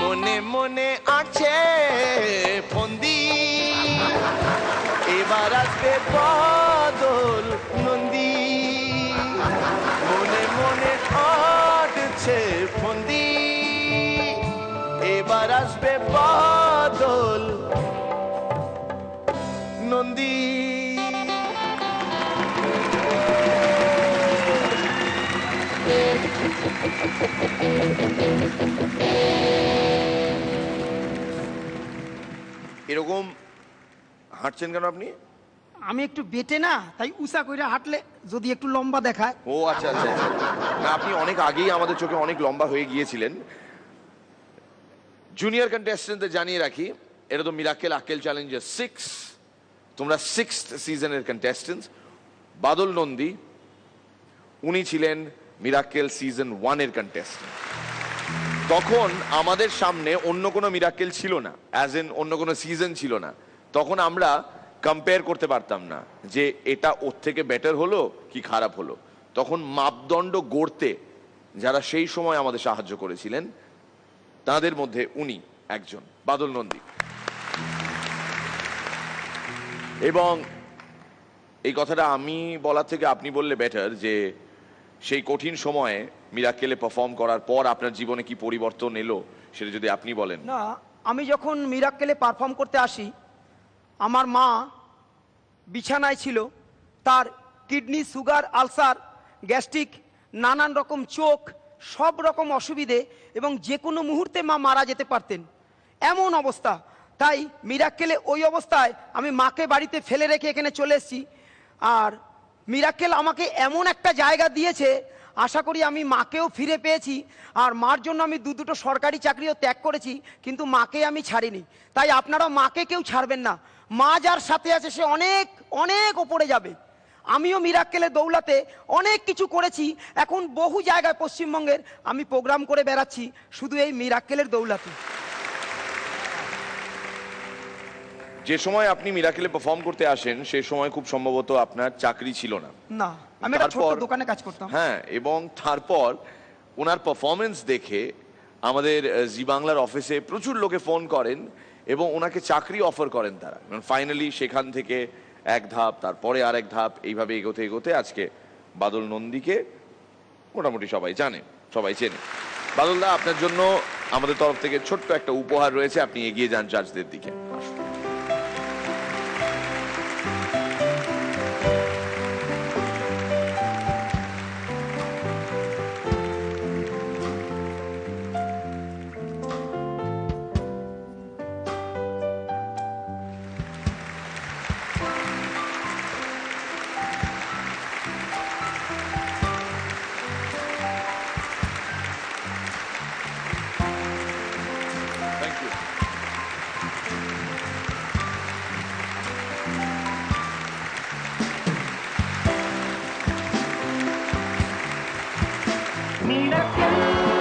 মনে মনে আছে ফন্দি, এবার আসবে বদল নন্দী। মনে মনে আছে ফন্দি, এবার আসবে বদল নন্দী। এরকম হাঁটছেন কেন আপনি? আমি একটু বেটে না, তাই উঁচা করে হাঁটলে যদি একটু লম্বা দেখায়। ও আচ্ছা আচ্ছা আচ্ছা। না, আপনি অনেক আগেই আমাদের চোখে অনেক লম্বা হয়ে গিয়েছিলেন। জুনিয়র কন্টেস্টেন্টদের জানিয়ে রাখি, এটা তো মিরাক্কেল আক্কেল চ্যালেঞ্জের 6, তোমরা 6th সিজনের কন্টেস্টেন্টস। বাদল নন্দী উনি ছিলেন মিরাক্কেল সিজন 1 এর কন্টেস্টেন্ট। তখন আমাদের সামনে অন্য কোনো মিরাক্কেল ছিল না, অ্যাজ ইন অন্য কোনো সিজন ছিল না। তখন আমরা কম্পেয়ার করতে পারতাম না যে এটা ওর থেকে বেটার হলো কি খারাপ হলো। তখন মাপদণ্ড গড়তে যারা সেই সময় আমাদের সাহায্য করেছিলেন তাদের মধ্যে উনি একজন, বাদল নন্দী। এবং এই কথাটা আমি বলার থেকে আপনি বললে বেটার, যে সেই কঠিন সময়ে মিরাক্কেলে পারফর্ম করার পর আপনার জীবনে কি পরিবর্তন এলো সেটা যদি আপনি বলেন। না, আমি যখন মিরাক্কেলে পারফর্ম করতে আসি, আমার মা বিছানায় ছিল। তার কিডনি, সুগার, আলসার, গ্যাস্ট্রিক, নানান রকম চোখ, সব রকম অসুবিধে, এবং যে কোনো মুহূর্তে মা মারা যেতে পারতেন, এমন অবস্থা। তাই মিরাক্কেলে ওই অবস্থায় আমি মাকে বাড়িতে ফেলে রেখে এখানে চলে এসেছি। আর মিরাক্কেল আমাকে এমন একটা জায়গা দিয়েছে, আশা করি আমি মাকেও ফিরে পেয়েছি। আর মার জন্য আমি দুটো সরকারি চাকরিও ত্যাগ করেছি, কিন্তু মাকে আমি ছাড়িনি। তাই আপনারা মাকে কেউ ছাড়বেন না। মা যার সাথে আছে সে অনেক অনেক ওপরে যাবে। আমিও মিরাক্কেলের দৌলাতে অনেক কিছু করেছি, এখন বহু জায়গায় পশ্চিমবঙ্গের আমি প্রোগ্রাম করে বেড়াচ্ছি শুধু এই মিরাক্কেলের দৌলাতে। যে সময় আপনি মিরাক্কেলে পারফর্ম করতে আসেন সে সময় খুব সম্ভবত আপনার চাকরি ছিল না। না, আমি একটা ছোট দোকানে কাজ করতাম। হ্যাঁ, এবং তারপর ওনার পারফরমেন্স দেখে আমাদের জি বাংলার অফিসে প্রচুর লোকে ফোন করেন এবং ওনাকে চাকরি অফার করেন তারা। ফাইনালি সেখান থেকে এক ধাপ, তারপরে আর এক ধাপ, এইভাবে এগোতে এগোতে আজকে বাদল নন্দীকে মোটামুটি সবাই জানে, সবাই চেনে। বাদলদা, আপনার জন্য আমাদের তরফ থেকে ছোট্ট একটা উপহার রয়েছে, আপনি এগিয়ে যান জাজদের দিকে। Thank you. Miracle.